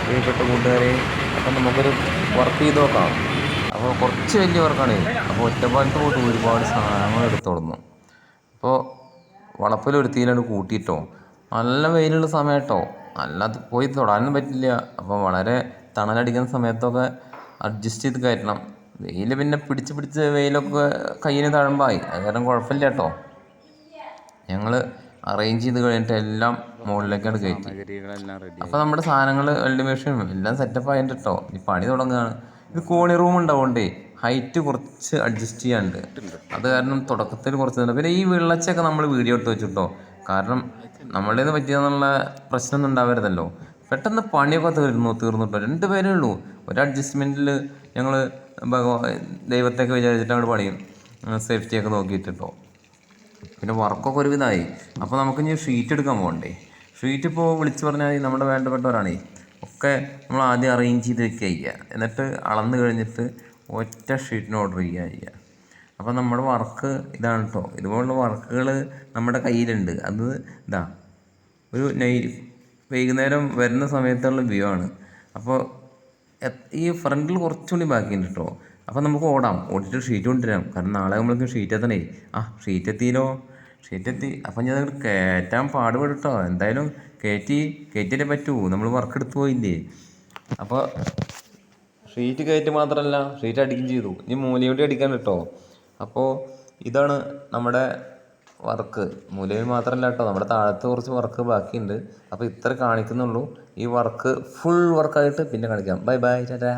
പ്രിയപ്പെട്ട കൂട്ടുകാരെ. അപ്പം നമുക്കൊരു വർക്ക് ചെയ്ത് നോക്കാം. അപ്പോൾ കുറച്ച് വലിയ വർക്കാണ്. അപ്പോൾ ഒറ്റപ്പാലത്ത് പോയിട്ട് ഒരുപാട് സാധനങ്ങൾ എടുത്തോളുന്നു. അപ്പോൾ വളപ്പിലൊരുത്തിയിലാണ് കൂട്ടിയിട്ടോ. നല്ല വെയിലുള്ള സമയം കേട്ടോ. അല്ലാതെ പോയി തൊടാനും പറ്റില്ല. അപ്പോൾ വളരെ തണലടിക്കുന്ന സമയത്തൊക്കെ അഡ്ജസ്റ്റ് ചെയ്ത് കയറ്റണം. വെയിൽ പിന്നെ പിടിച്ച് വെയിലൊക്കെ കയ്യിന് തഴമ്പായി. അത് കാരണം കുഴപ്പമില്ല കേട്ടോ. ഞങ്ങൾ അറേഞ്ച് ചെയ്ത് കഴിഞ്ഞിട്ട് എല്ലാം മുകളിലേക്കാണ് കയറ്റി. അപ്പോൾ നമ്മുടെ സാധനങ്ങൾ വെൽഡിംഗ് മെഷീനും എല്ലാം സെറ്റപ്പ് ആയിട്ട് കേട്ടോ. ഈ പണി തുടങ്ങുകയാണ്. ഇത് കോണി റൂം ഉണ്ടാവുകൊണ്ടേ ഹൈറ്റ് കുറച്ച് അഡ്ജസ്റ്റ് ചെയ്യാനുണ്ട്. അത് കാരണം തുടക്കത്തിൽ കുറച്ച് തന്നെ. പിന്നെ ഈ വെള്ളച്ചൊക്കെ നമ്മൾ വീഡിയോ എടുത്ത് വെച്ചിട്ടോ. കാരണം നമ്മളുടെ നിന്ന് പറ്റിയെന്നുള്ള പ്രശ്നമൊന്നും ഉണ്ടാവരുതല്ലോ. പെട്ടെന്ന് പണിയൊക്കെ തീർന്നിട്ടോ. 2 പേരേ ഉള്ളൂ. ഒരു അഡ്ജസ്റ്റ്മെൻറ്റിൽ ഞങ്ങൾ ദൈവത്തെയൊക്കെ വിചാരിച്ചിട്ട് അങ്ങോട്ട് പണിയും സേഫ്റ്റിയൊക്കെ നോക്കിയിട്ടോ. പിന്നെ വർക്കൊക്കെ ഒരുവിധമായി. അപ്പോൾ നമുക്ക് ഇനി ഷീറ്റ് എടുക്കാൻ പോകണ്ടേ. ഷീറ്റ് ഇപ്പോൾ വിളിച്ച് പറഞ്ഞാൽ നമ്മുടെ വേണ്ടപ്പെട്ടവരാണേ. ഒക്കെ നമ്മൾ ആദ്യം അറേഞ്ച് ചെയ്ത് വെക്കുക. എന്നിട്ട് അളന്ന് കഴിഞ്ഞിട്ട് ഒറ്റ ഷീറ്റിന് ഓർഡർ ചെയ്യുക. അപ്പോൾ നമ്മുടെ വർക്ക് ഇതാണ് കേട്ടോ. ഇതുപോലുള്ള വർക്കുകൾ നമ്മുടെ കയ്യിലുണ്ട്. അത് ഇതാ ഒരു വൈകുന്നേരം വരുന്ന സമയത്തുള്ള വ്യൂ ആണ്. അപ്പോൾ ഈ ഫ്രണ്ടിൽ കുറച്ചുകൂടി ബാക്കിയുണ്ട് കേട്ടോ. അപ്പോൾ നമുക്ക് ഓടിയിട്ട് ഷീറ്റ് കൊണ്ടുവരാം. കാരണം നാളെ നമ്മൾക്ക് ഷീറ്റ് എത്തണേ. ഷീറ്റ് എത്തി. അപ്പം ഞാൻ കയറ്റാൻ പാടുപെടും കേട്ടോ. എന്തായാലും കയറ്റിയിട്ടേ പറ്റൂ. നമ്മൾ വർക്ക് എടുത്ത് പോയില്ലേ. അപ്പോൾ ഷീറ്റ് കയറ്റി മാത്രമല്ല, ഷീറ്റ് അടിക്കുകയും ചെയ്തു. ഇനി മൂലയോടി അടിക്കാൻ കേട്ടോ. അപ്പോൾ ഇതാണ് നമ്മുടെ വർക്ക്. മൂലയിൽ മാത്രമല്ല കേട്ടോ, നമ്മുടെ താഴത്ത് കുറച്ച് വർക്ക് ബാക്കിയുണ്ട്. അപ്പോൾ ഇത്ര കാണിക്കുന്നുള്ളൂ. ഈ വർക്ക് ഫുൾ വർക്കായിട്ട് പിന്നെ കാണിക്കാം. ബൈ ടാറ്റാ.